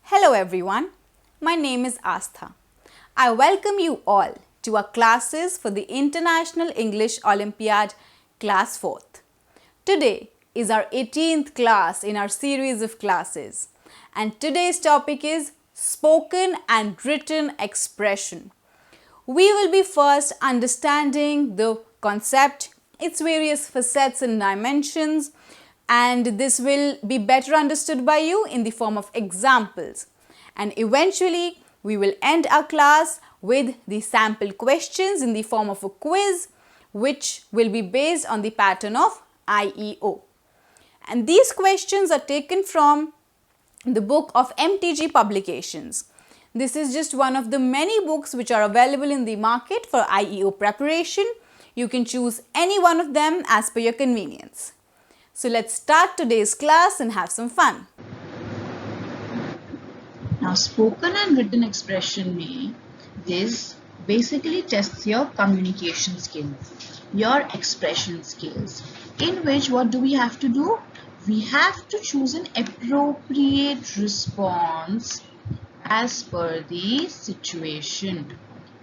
Hello everyone, my name is Aastha. I welcome you all to our classes for the International English Olympiad Class 4th. Today is our 18th class in our series of classes, and today's topic is spoken and written expression. We will be first understanding the concept, its various facets and dimensions, and this will be better understood by you in the form of examples. And eventually, we will end our class with the sample questions in the form of a quiz, which will be based on the pattern of IEO. And these questions are taken from the book of MTG Publications. This is just one of the many books which are available in the market for IEO preparation. You can choose any one of them as per your convenience. So let's start today's class and have some fun. Now, spoken and written expression में this basically tests your communication skills, your expression skills, in which what do we have to do? We have to choose an appropriate response as per the situation,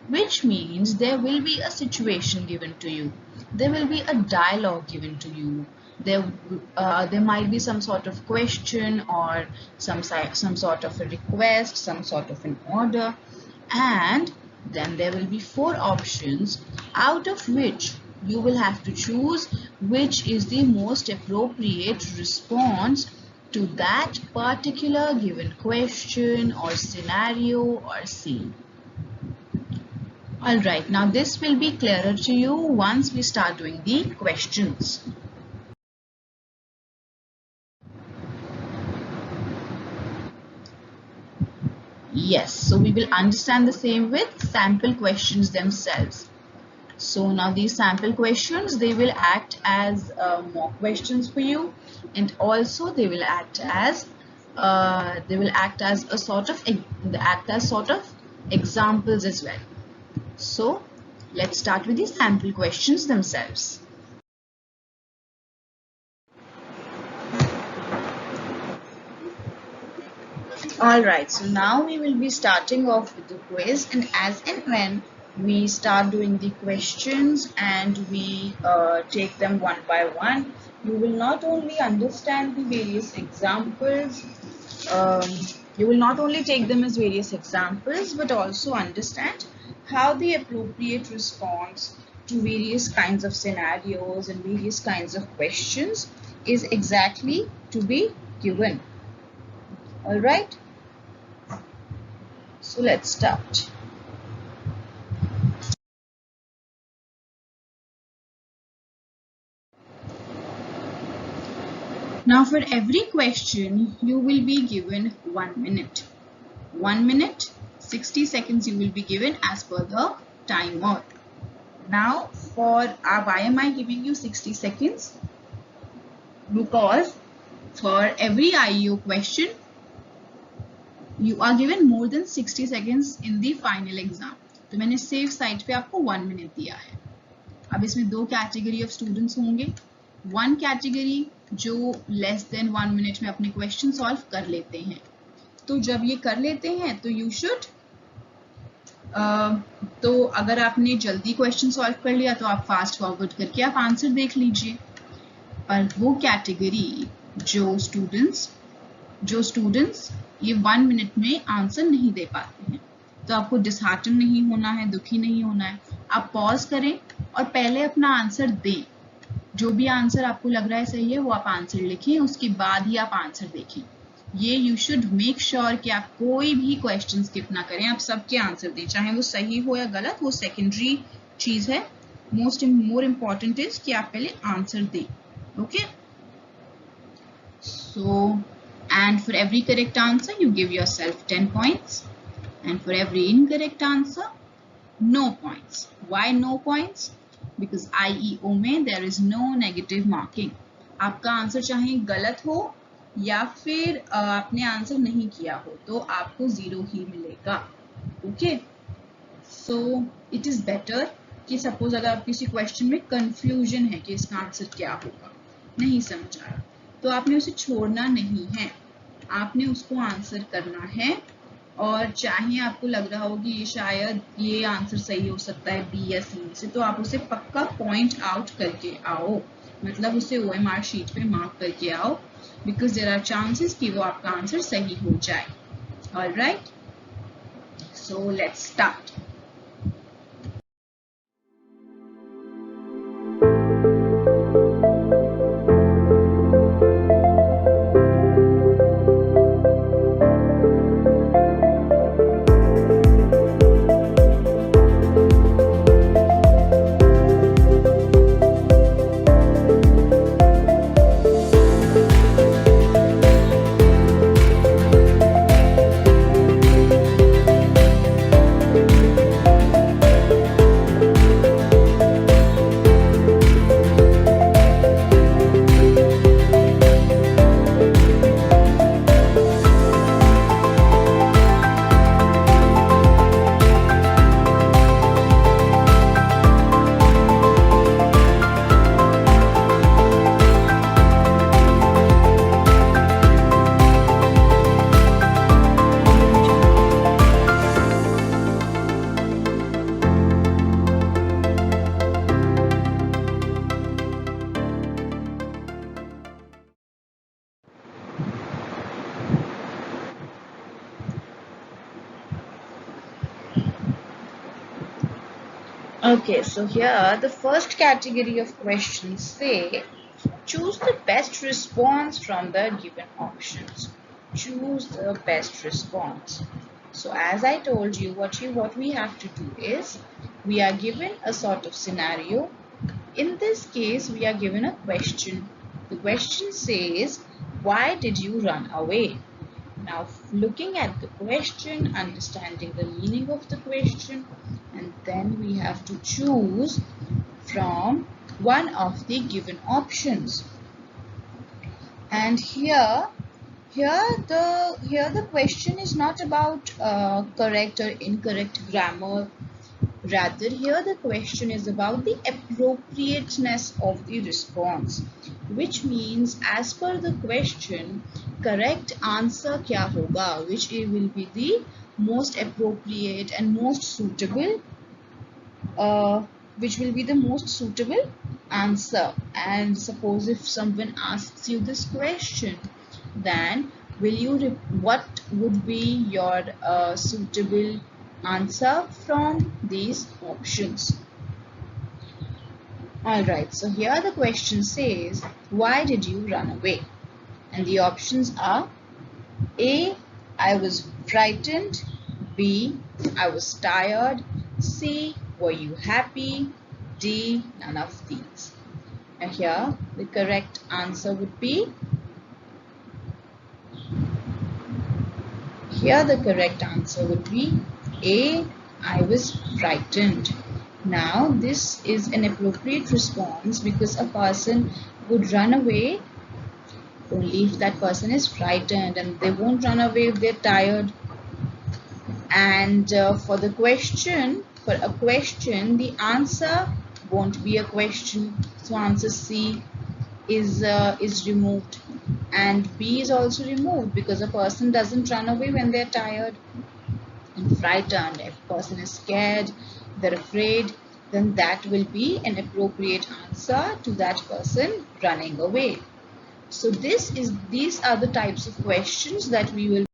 which means there will be a situation given to you, there will be a dialogue given to you, there might be some sort of question or some sort of a request, some sort of an order, and then there will be 4 options out of which you will have to choose which is the most appropriate response to that particular given question or scenario or scene. Alright, now this will be clearer to you once we start doing the questions. Yes, so we will understand the same with sample questions themselves. So now these sample questions, they will act as mock questions for you, and also they will act as sort of examples as well. So let's start with the sample questions themselves. Alright, so now we will be starting off with the quiz, and as and when we start doing the questions and we take them one by one, you will not only understand the various examples, you will not only take them as various examples, but also understand how the appropriate response to various kinds of scenarios and various kinds of questions is exactly to be given. Alright, so let's start. Now for every question, you will be given 1 minute. 1 minute, 60 seconds you will be given as per the timer. Now why am I giving you 60 seconds? Because for every IEO question, you are given more than 60 seconds in the final exam. तो मैंने safe side पे आपको 1 minute दिया है. अब इसमें 2 category of students होंगे. One category जो less than 1 minute में अपने question solve कर लेते हैं. तो जब ये कर लेते हैं तो you should तो अगर आपने जल्दी question solve कर लिया तो आप fast forward करके आप answer देख लीजिए. पर वो category जो students ये 1 मिनट में आंसर नहीं दे पाते हैं, तो आपको डिसहार्टन नहीं होना है, दुखी नहीं होना है. आप पॉज करें और पहले अपना आंसर दें. जो भी आंसर आपको लग रहा है सही है वो आप आंसर लिखें, उसके बाद ही आप आंसर देखें. ये यू शुड मेक श्योर कि आप कोई भी क्वेश्चन स्किप ना करें, आप सबके आंसर दें, चाहे वो सही हो या गलत, वो सेकेंडरी चीज है. मोर इम्पॉर्टेंट इज कि आप पहले आंसर दें. Okay, so and for every correct answer you give yourself 10 points, and for every incorrect answer no points. Why no points? Because IEO में there is no negative marking. आपका answer चाहे गलत हो या फिर आपने आंसर नहीं किया हो तो आपको 0 ही मिलेगा. Okay, so it is better कि सपोज अगर आप किसी क्वेश्चन में कंफ्यूजन है कि इसका आंसर क्या होगा, नहीं समझ आ रहा, तो आपने उसे छोड़ना नहीं है. आपने उसको आंसर करना है। और चाहे आपको लग रहा हो कि ये शायद ये आंसर सही हो सकता है बी या सी में से, तो आप उसे पक्का पॉइंट आउट करके आओ, मतलब उसे OMR शीट पे मार्क करके आओ, बिकॉज देयर आर चांसेस कि वो आपका आंसर सही हो जाए। Alright, so let's start. Okay, so here the first category of questions say, choose the best response from the given options. Choose the best response. So as I told you, what we have to do is, we are given a sort of scenario. In this case, we are given a question. The question says, why did you run away? Now, looking at the question, understanding the meaning of the question, and then we have to choose from one of the given options. And here the question is not about correct or incorrect grammar. Rather, here the question is about the appropriateness of the response, which means as per the question, correct answer kya hoga, which will be the most appropriate and most suitable, answer. And suppose if someone asks you this question, then what would be your suitable answer from these options? Alright, so here the question says, why did you run away? And the options are A, I was frightened, B, I was tired, C, were you happy, D, none of these. And here the correct answer would be, A, I was frightened. Now this is an appropriate response because a person would run away only if that person is frightened, and they won't run away if they're tired. And for a question, the answer won't be a question. So answer C is removed, and B is also removed because a person doesn't run away when they're tired and frightened. If a person is scared, they're afraid, then that will be an appropriate answer to that person running away. So these are the types of questions that we will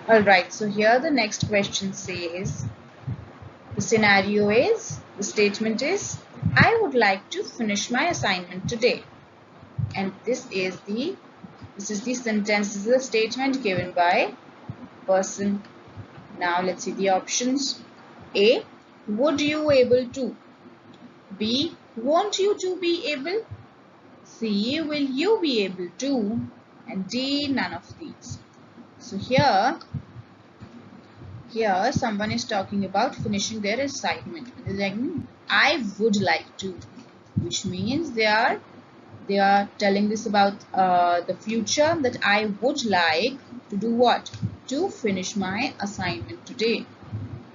Alright, so here the next question says, the scenario is, the statement is, I would like to finish my assignment today. And this is the sentence, this is the statement given by person. Now let's see the options. A, would you able to? B, won't you to be able? C, will you be able to? And D, none of these. So here someone is talking about finishing their assignment. They're like, I would like to, which means they are telling this about the future, that I would like to do what? To finish my assignment today.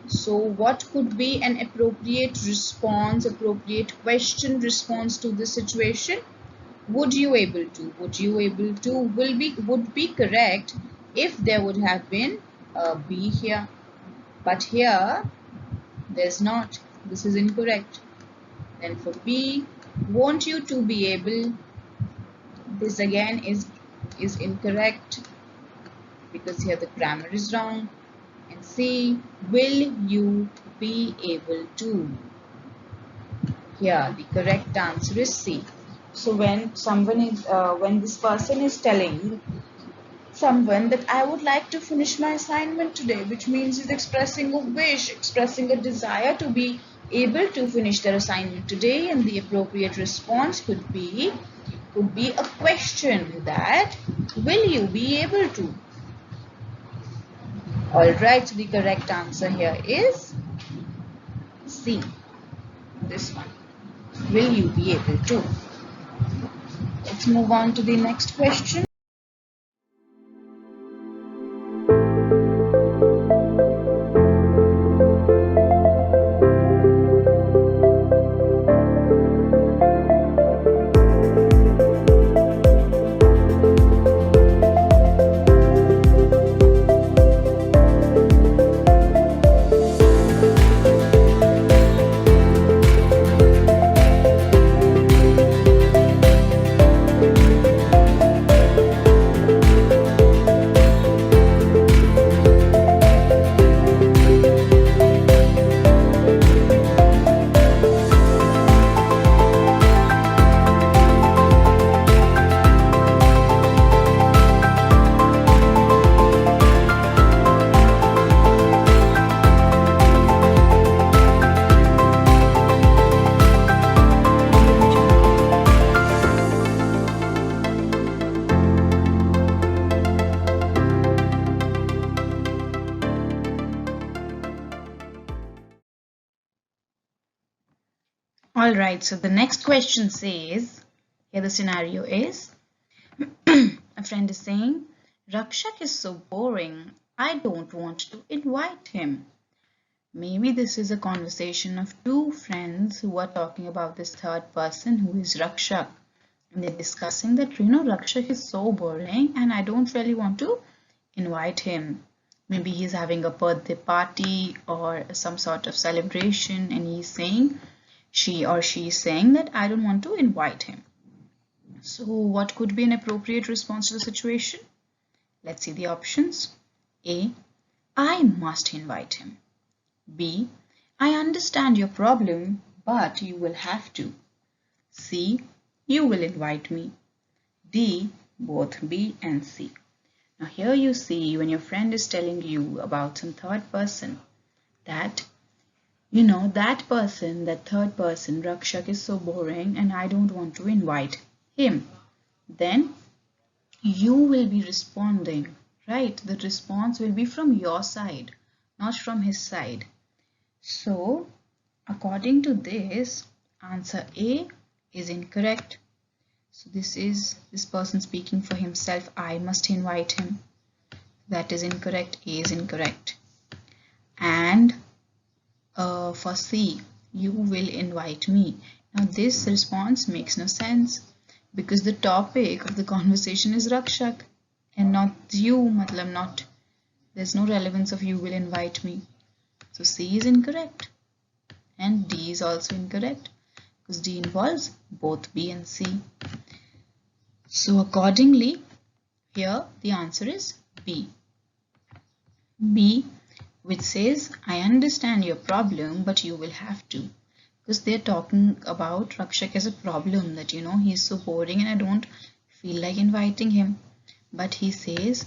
So what could be an appropriate response, appropriate question response to this situation? Would you able to? Would you able to would be correct if there would have been a B here. But here there's not. This is incorrect. Then for B, won't you to be able? This again is incorrect because here the grammar is wrong. And C, will you be able to? Here the correct answer is C. So when someone is when this person is telling someone that I would like to finish my assignment today, which means he's expressing a wish, expressing a desire to be able to finish their assignment today, and the appropriate response could be a question that, will you be able to? Alright, so the correct answer here is C. This one. Will you be able to? Let's move on to the next question. Alright, so the next question says, here the scenario is, a friend is saying, Rakshak is so boring, I don't want to invite him. Maybe this is a conversation of two friends who are talking about this third person who is Rakshak. And they're discussing that, Rakshak is so boring and I don't really want to invite him. Maybe he's having a birthday party or some sort of celebration, and he's saying, she or she is saying that I don't want to invite him. So what could be an appropriate response to the situation? Let's see the options. A, I must invite him. B, I understand your problem, but you will have to. C, you will invite me. D, both B and C. Now here you see, when your friend is telling you about some third person, that that person, that third person, Rakshak, is so boring and I don't want to invite him. Then you will be responding, right? The response will be from your side, not from his side. So, according to this, answer A is incorrect. So this person speaking for himself, I must invite him. That is incorrect. A is incorrect. And for C, you will invite me. Now this response makes no sense because the topic of the conversation is Rakshak and not you, there's no relevance of you will invite me. So C is incorrect and D is also incorrect because D involves both B and C. So accordingly, here the answer is B. B, which says, I understand your problem, but you will have to. Because they're talking about Rakshak as a problem that, he's so boring and I don't feel like inviting him. But he says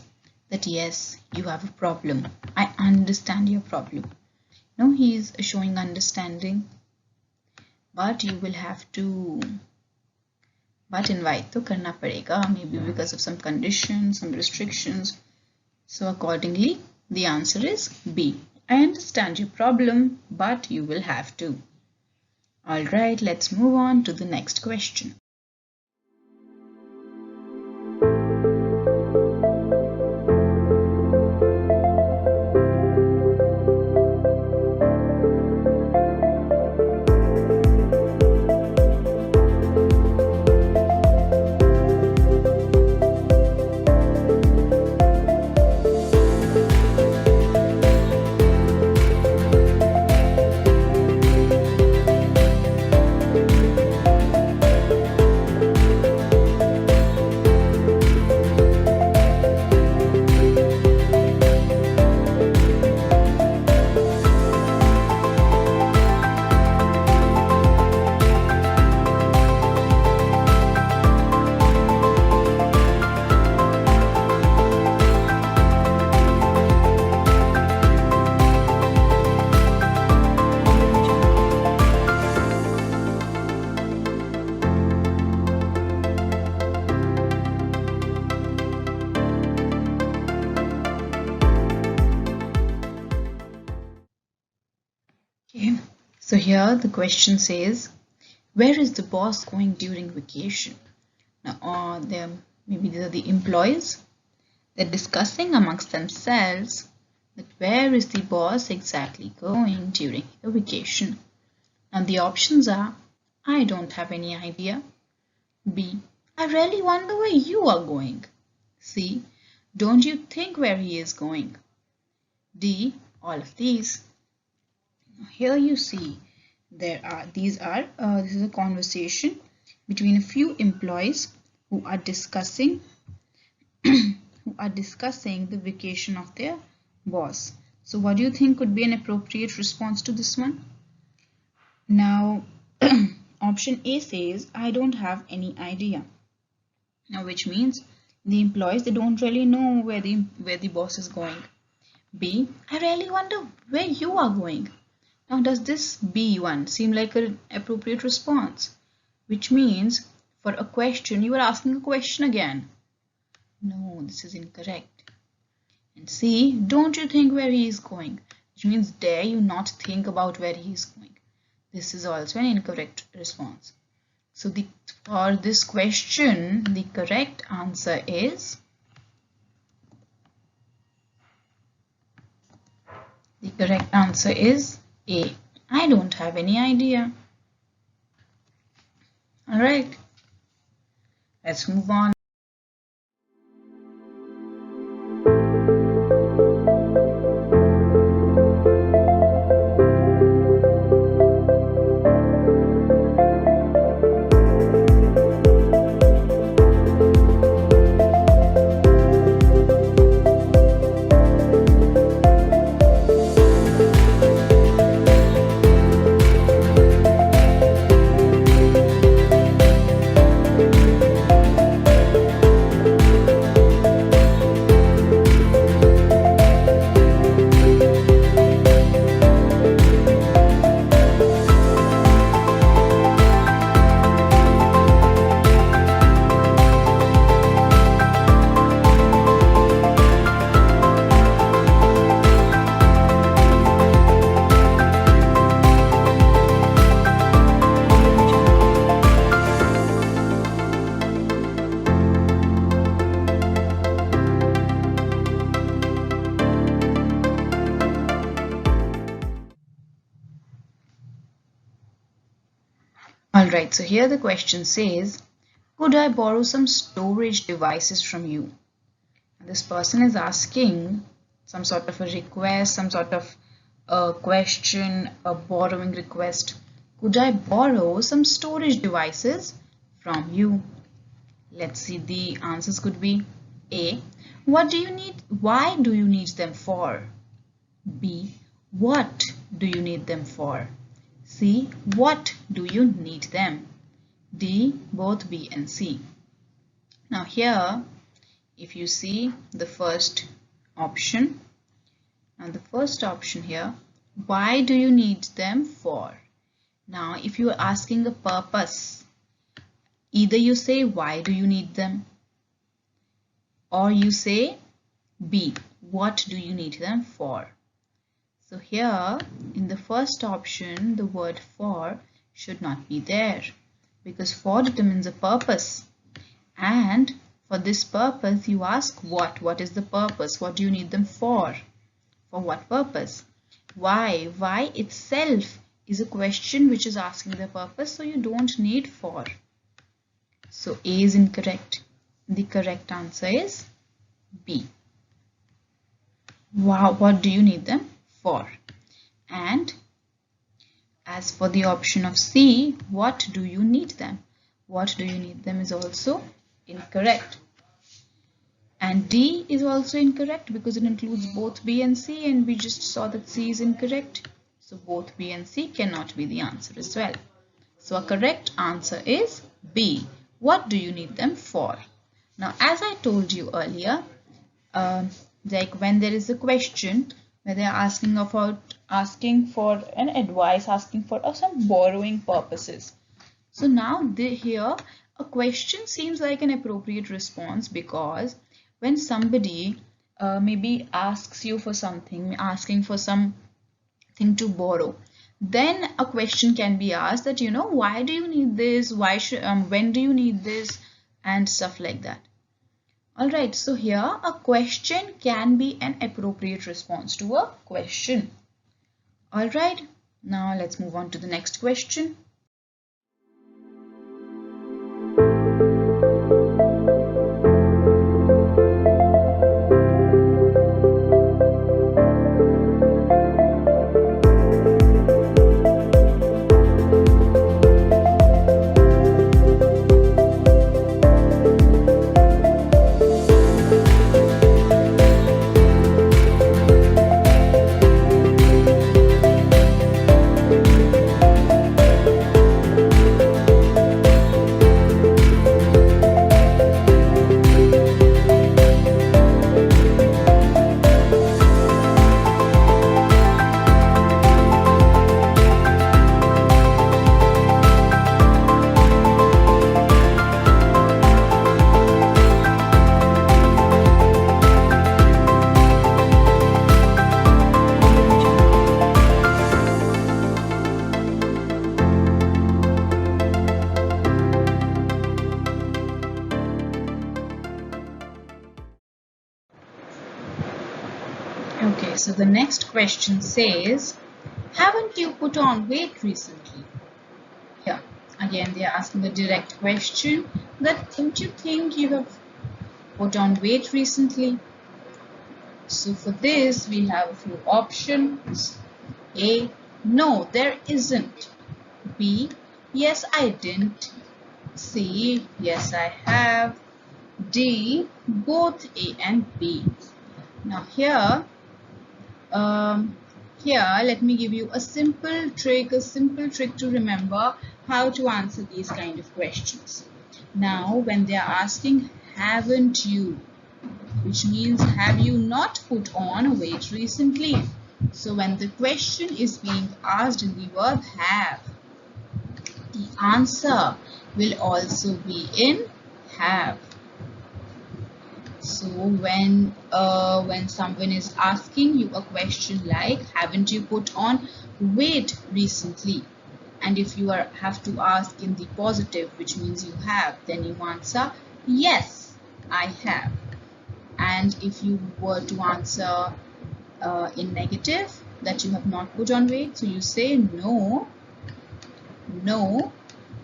that, yes, you have a problem. I understand your problem. No, he's showing understanding. But you will have to. But invite to karna padega, maybe because of some conditions, some restrictions. So accordingly, the answer is B. I understand your problem, but you will have to. Alright, let's move on to the next question. Okay, so here the question says, where is the boss going during vacation? Now, maybe these are the employees. They're discussing amongst themselves that where is the boss exactly going during the vacation? And the options are, I don't have any idea. B, I really wonder where you are going. C, don't you think where he is going? D, all of these. Here you see this is a conversation between a few employees who are discussing the vacation of their boss. So what do you think could be an appropriate response to this one? Now option A says, I don't have any idea. Now which means the employees, they don't really know where the boss is going. B, I really wonder where you are going. Now does this B one seem like an appropriate response? Which means for a question, you are asking a question again. No, this is incorrect. And C, don't you think where he is going? Which means dare you not think about where he is going. This is also an incorrect response. So for this question, the correct answer is A. I don't have any idea. Alright, let's move on. Alright, so here the question says, could I borrow some storage devices from you? And this person is asking some sort of a request, some sort of a question, a borrowing request. Could I borrow some storage devices from you? Let's see, the answers could be A. What do you need? Why do you need them for? B. What do you need them for? C. What do you need them? D. Both B and C. Now here, if you see the first option, and the first option here, why do you need them for? Now if you are asking a purpose, either you say why do you need them, or you say B, what do you need them for? So here in the first option, the word for should not be there, because for determines a purpose, and for this purpose you ask what is the purpose, what do you need them for what purpose? Why itself is a question which is asking the purpose, so you don't need for. So A is incorrect. The correct answer is B. Wow, what do you need them for? And as for the option of C, what do you need them? What do you need them is also incorrect. And D is also incorrect because it includes both B and C, and we just saw that C is incorrect. So both B and C cannot be the answer as well. So a correct answer is B. What do you need them for? Now, as I told you earlier, like when there is a question where they are asking for an advice, asking for some borrowing purposes. So now here a question seems like an appropriate response, because when somebody maybe asks you for something, asking for something to borrow, then a question can be asked that, you know, why do you need this? Why should when do you need this? And stuff like that. All right, so here a question can be an appropriate response to a question. All right, now let's move on to the next question. Okay, so the next question says, haven't you put on weight recently? Here, again, they are asking a direct question that, don't you think you have put on weight recently? So for this, we have a few options. A, no, there isn't. B, yes, I didn't. C, yes, I have. D, both A and B. Now here, let me give you a simple trick to remember how to answer these kind of questions. Now, when they are asking, haven't you, which means have you not put on weight recently? So when the question is being asked in the verb have, the answer will also be in have. So when someone is asking you a question like, haven't you put on weight recently? And if you have to ask in the positive, which means you have, then you answer, yes, I have. And if you were to answer in negative, that you have not put on weight, so you say, no,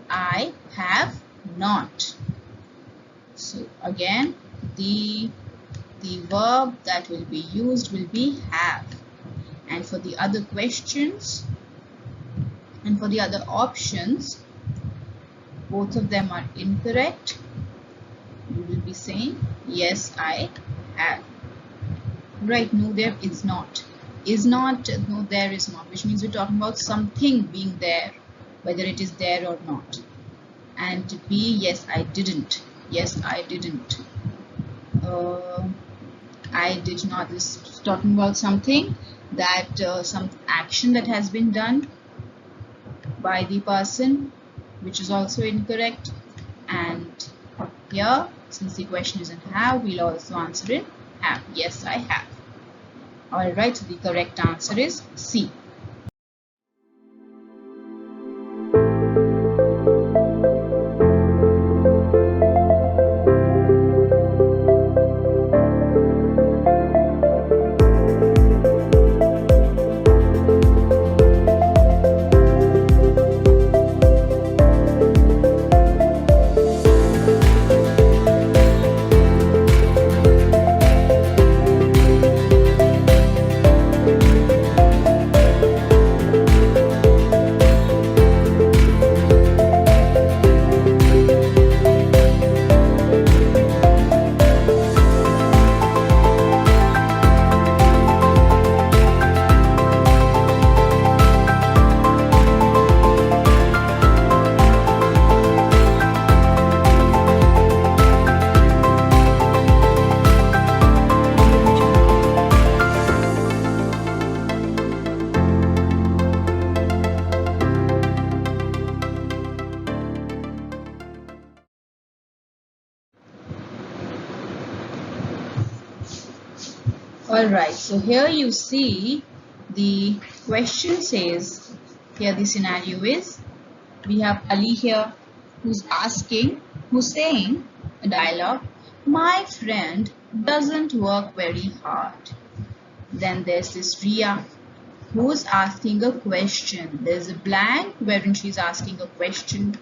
I have not. So again, the verb that will be used will be have. And for the other questions and for the other options, both of them are incorrect. You will be saying, yes, I have. Right, no, there is not. is not, no, there is not, which means we're talking about something being there, whether it is there or not. And B, yes, I didn't. Yes, I didn't. I did not. This is talking about something that some action that has been done by the person, which is also incorrect. And here, since the question is in have, we'll also answer in have. Yes, I have. Alright, so the correct answer is C. Alright, so here you see the question says, here the scenario is, we have Ali here who's saying a dialogue, my friend doesn't work very hard. Then there's this Ria who's asking a question. There's a blank wherein she's asking a question.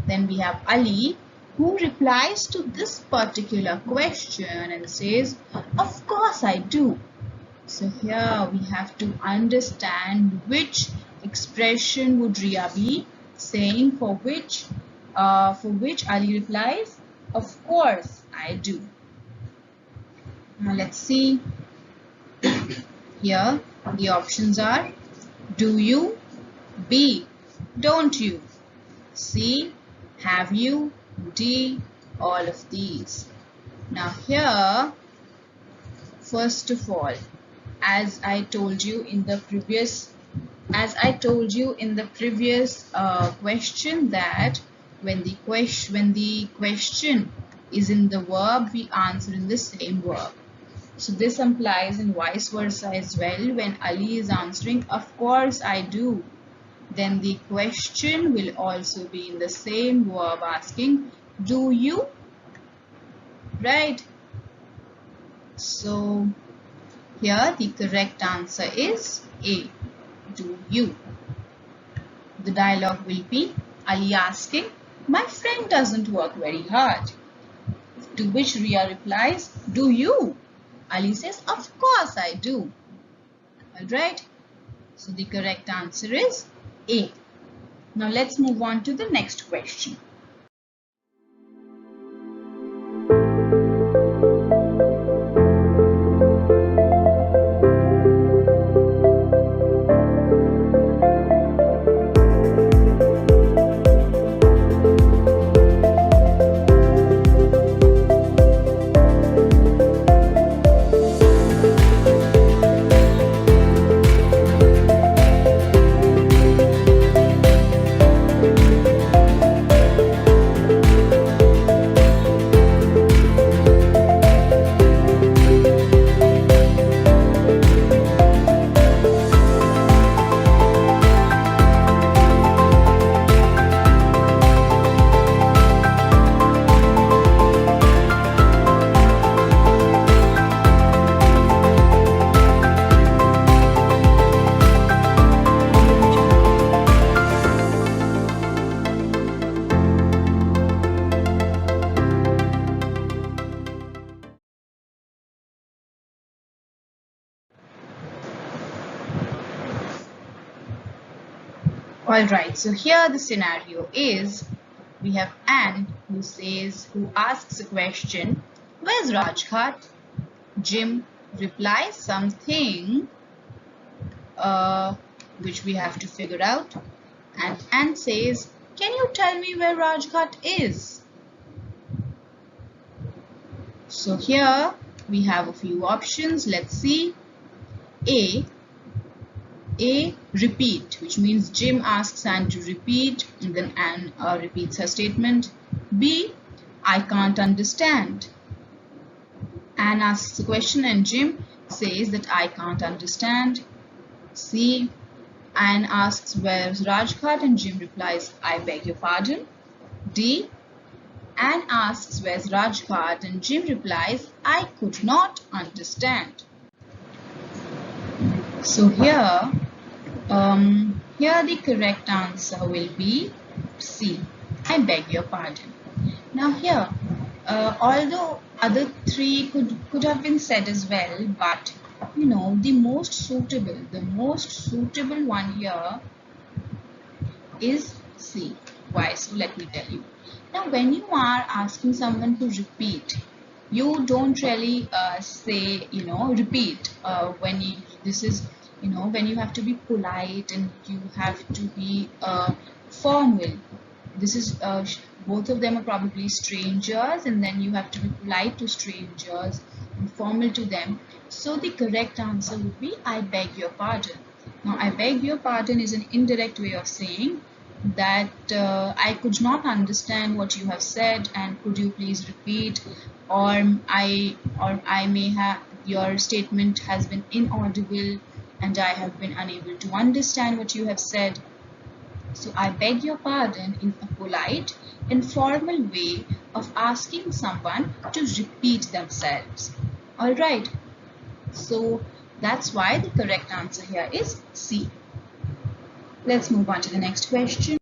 Then we have Ali who replies to this particular question and says, of course I do. So here we have to understand which expression would Ria be saying, for which Ali replies, of course I do. Now let's see. Here the options are do you, B, don't you, C, have you, D, all of these. Now here, first of all, as I told you in the previous question, that when the question is in the verb, we answer in the same verb. So this implies in vice versa as well. When Ali is answering, of course I do, then the question will also be in the same verb asking, do you? Right? So here the correct answer is A, do you. The dialogue will be Ali asking, my friend doesn't work very hard. To which Ria replies, do you? Ali says, of course I do. Alright, so the correct answer is A. Now let's move on to the next question. Alright, so here the scenario is, we have Anne who asks a question, where's Rajghat? Jim replies something which we have to figure out. And Anne says, can you tell me where Rajghat is? So here we have a few options. Let's see. A, repeat, which means Jim asks Anne to repeat, and then Anne repeats her statement. B, I can't understand. Anne asks a question and Jim says that I can't understand. C, Anne asks where's Rajghat and Jim replies, I beg your pardon. D, Anne asks where's Rajghat and Jim replies, I could not understand. So here the correct answer will be C, I beg your pardon. Now here, although other three could have been said as well, but you know, the most suitable one here is C. Why? So let me tell you. Now when you are asking someone to repeat, you don't really say, you know, repeat when you have to be polite and you have to be formal. This is both of them are probably strangers, and then you have to be polite to strangers and formal to them. So the correct answer would be I beg your pardon. Now I beg your pardon is an indirect way of saying that I could not understand what you have said, and could you please repeat, or I may have, your statement has been inaudible and I have been unable to understand what you have said. So I beg your pardon in a polite and formal way of asking someone to repeat themselves. Alright, so that's why the correct answer here is C. Let's move on to the next question.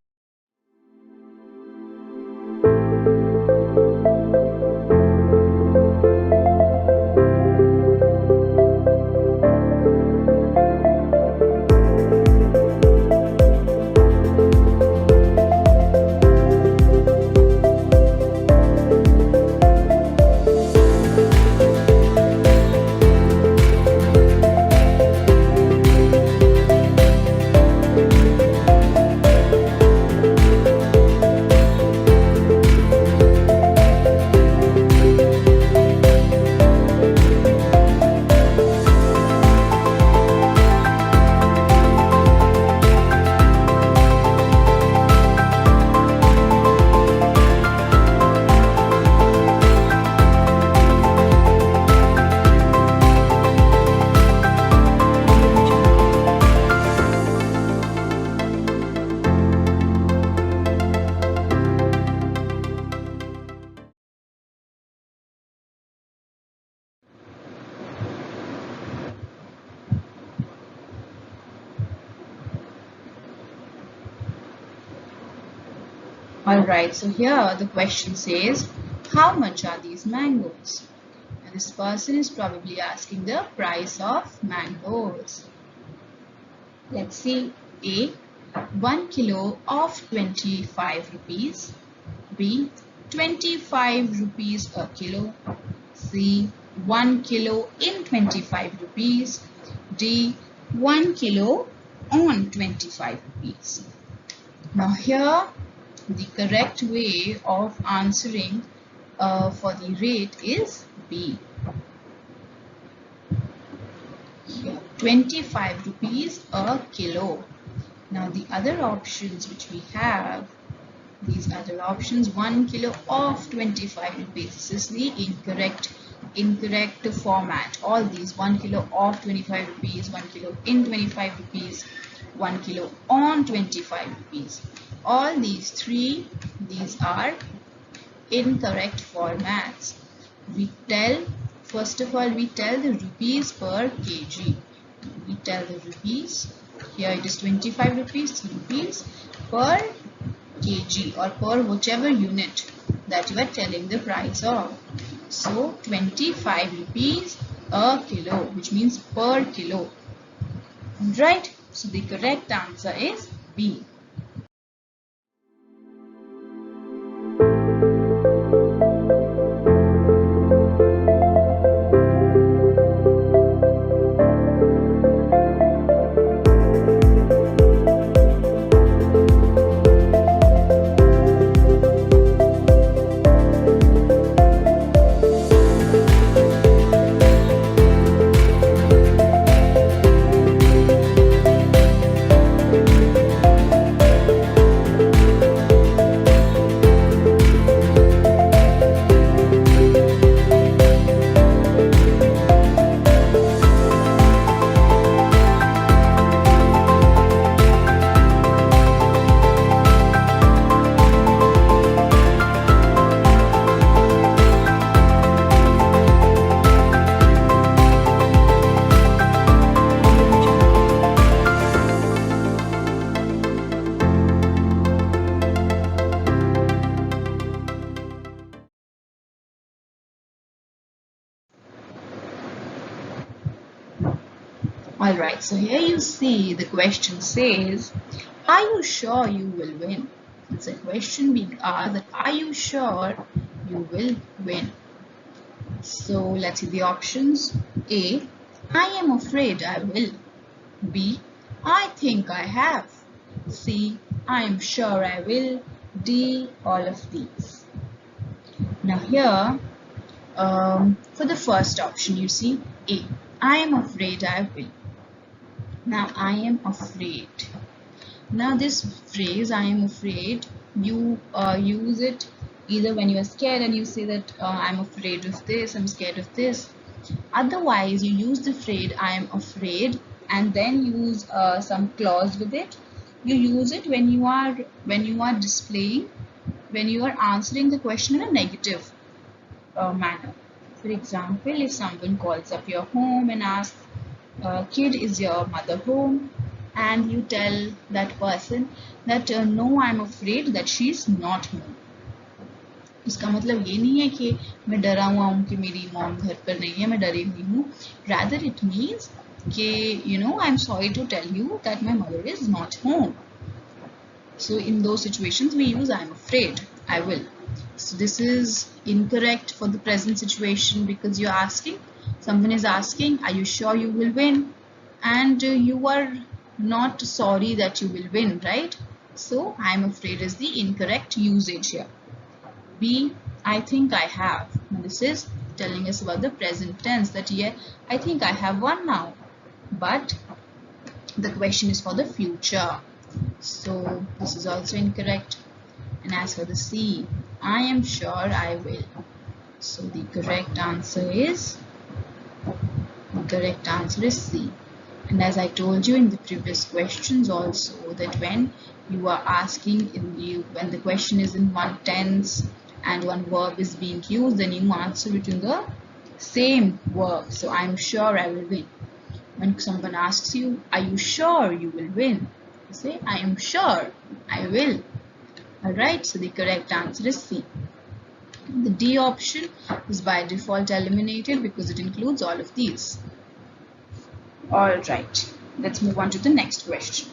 Alright, so here the question says, how much are these mangoes? And this person is probably asking the price of mangoes. Let's see. A, 1 kilo of 25 rupees. B, 25 rupees a kilo. C, 1 kilo in 25 rupees. D, 1 kilo on 25 rupees. Now here, the correct way of answering for the rate is B. Here, 25 rupees a kilo. Now the other options which we have, these other options, 1 kilo of 25 rupees. This is the incorrect format. All these 1 kilo of 25 rupees, 1 kilo in 25 rupees, 1 kilo on 25 rupees. All these three, these are incorrect formats. First of all, we tell the rupees per kg. We tell the rupees, here it is 25 rupees, rupees per kg or per whichever unit that you are telling the price of. So 25 rupees a kilo, which means per kilo. Right? So the correct answer is B. Alright, so here you see the question says, are you sure you will win? It's a question being asked that are you sure you will win? So let's see the options. A, I am afraid I will. B, I think I have. C, I am sure I will. D, all of these. Now here, for the first option, you see A, I am afraid I will. Now I am afraid. Now this phrase, I am afraid, you use it either when you are scared and you say that I'm afraid of this, I'm scared of this. Otherwise, you use the phrase I am afraid and then use some clause with it. You use it when you are displaying, when you are answering the question in a negative manner. For example, if someone calls up your home and asks, kid, is your mother home? And you tell that person that no, I'm afraid that she's not home. इसका मतलब ये नहीं है कि मैं डरा हुआ हूँ कि मेरी मॉम घर पर नहीं है, मैं डरी हुई हूँ. Rather it means कि I'm sorry to tell you that my mother is not home. So in those situations we use I'm afraid, I will. So this is incorrect for the present situation because you're asking, someone is asking, are you sure you will win? And you are not sorry that you will win, right? So I'm afraid is the incorrect usage here. B, I think I have. Now this is telling us about the present tense that yeah, I think I have one now. But the question is for the future. So this is also incorrect. And as for the C, I am sure I will. So the correct answer is C. And as I told you in the previous questions also that when you are asking when the question is in one tense and one verb is being used, then you answer it in the same verb. So I'm sure I will win. When someone asks you, are you sure you will win? You say, I am sure I will. Alright, so the correct answer is C. The D option is by default eliminated because it includes all of these. Alright, let's move on to the next question.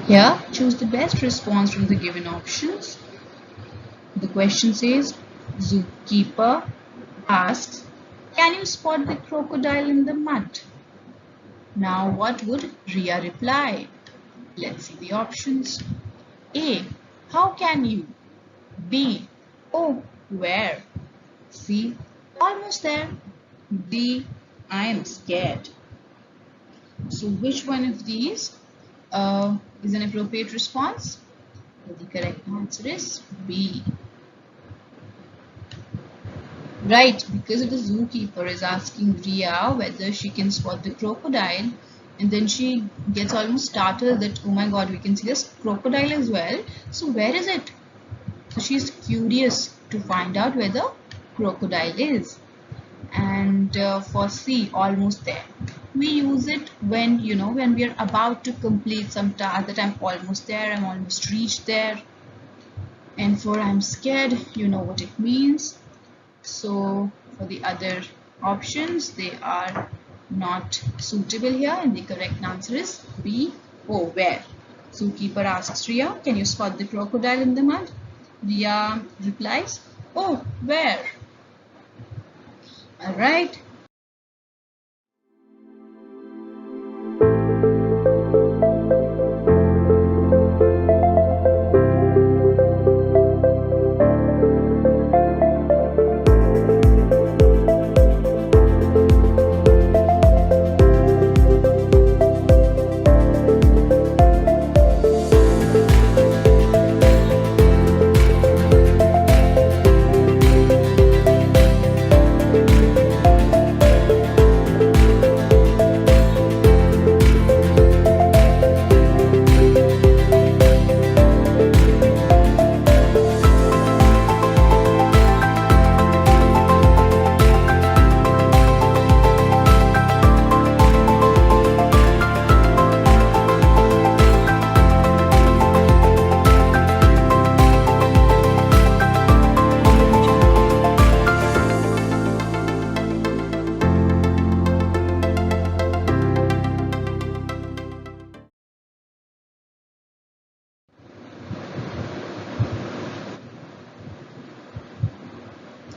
Here, choose the best response from the given options. The question says, zookeeper asks, can you spot the crocodile in the mud? Now, what would Ria reply? Let's see the options. A, how can you? B, oh, where? C, almost there. D, I am scared. So, which one of these is an appropriate response? The correct answer is B. Right, because the zookeeper is asking Ria whether she can spot the crocodile, and then she gets almost startled that, oh my god, we can see this crocodile as well. So where is it? So she's curious to find out where the crocodile is. And for C, almost there. We use it when when we are about to complete some task, that I'm almost there, I'm almost reached there. And for I'm scared, you know what it means. So for the other options, they are not suitable here, and the correct answer is B, oh, where. Zookeeper asks Ria, can you spot the crocodile in the mud? Ria replies, oh, where? Alright.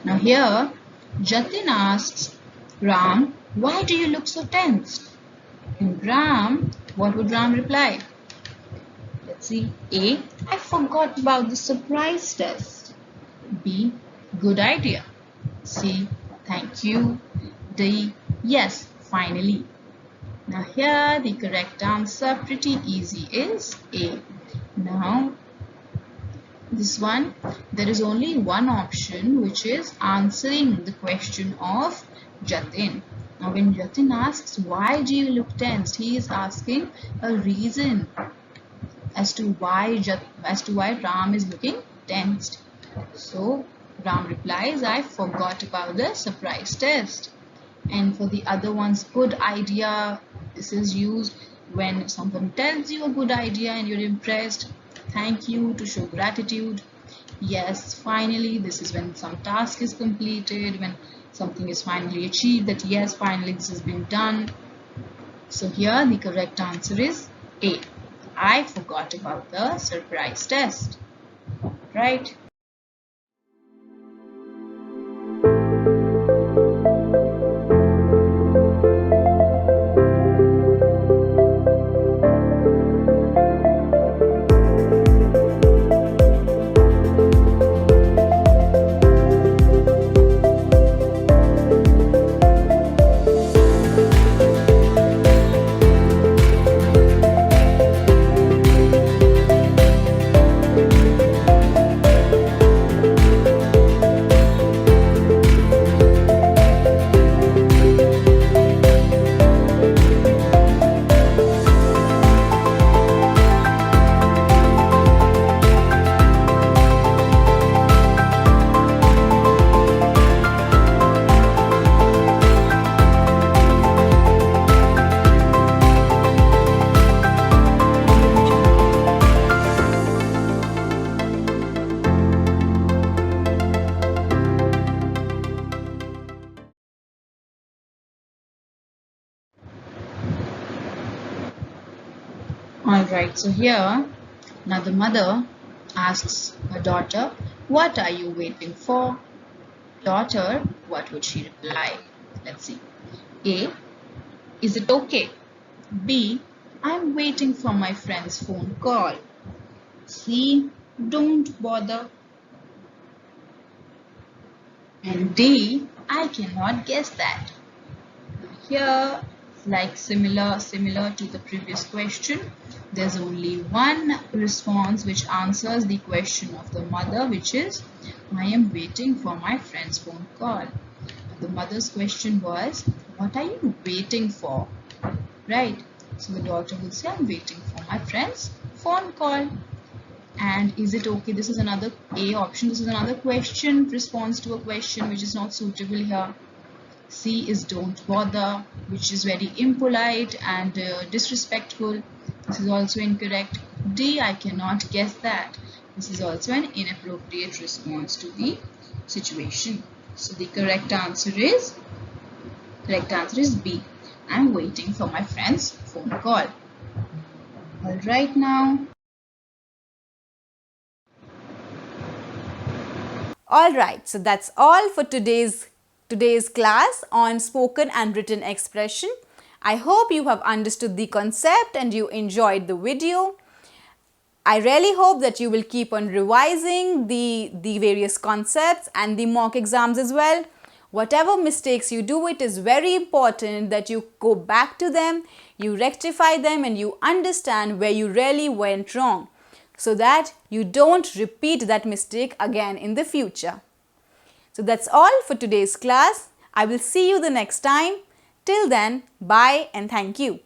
Now here, Jatin asks Ram, why do you look so tense? And Ram, what would Ram reply? Let's see. A, I forgot about the surprise test. B, good idea. C, thank you. D, yes, finally. Now here the correct answer, pretty easy, is A. Now this one, there is only one option, which is answering the question of Jatin. Now when Jatin asks why do you look tensed, he is asking a reason as to why Ram is looking tensed. So Ram replies, I forgot about the surprise test. And for the other ones, good idea, this is used when someone tells you a good idea and you're impressed. Thank you, to show gratitude. Yes, finally, this is when some task is completed, when something is finally achieved, that yes, finally this has been done. So here the correct answer is A. I forgot about the surprise test. Right? Alright, so here, now the mother asks her daughter, what are you waiting for? Daughter, what would she reply? Let's see. A, is it okay? B, I'm waiting for my friend's phone call. C, don't bother. And D, I cannot guess that. Here, like similar to the previous question, there's only one response which answers the question of the mother, which is, I am waiting for my friend's phone call. The mother's question was, what are you waiting for? Right? So the daughter will say, I'm waiting for my friend's phone call. And is it okay? This is another A option. This is another question, response to a question which is not suitable here. C is don't bother, which is very impolite and disrespectful. This is also incorrect. D, I cannot guess that. This is also an inappropriate response to the situation. So the correct answer is B. I'm waiting for my friend's phone call. All right now. Alright, so that's all for today's class on spoken and written expression. I hope you have understood the concept and you enjoyed the video. I really hope that you will keep on revising the various concepts and the mock exams as well. Whatever mistakes you do, it is very important that you go back to them, you rectify them and you understand where you really went wrong so that you don't repeat that mistake again in the future. So that's all for today's class. I will see you the next time. Till then, bye and thank you.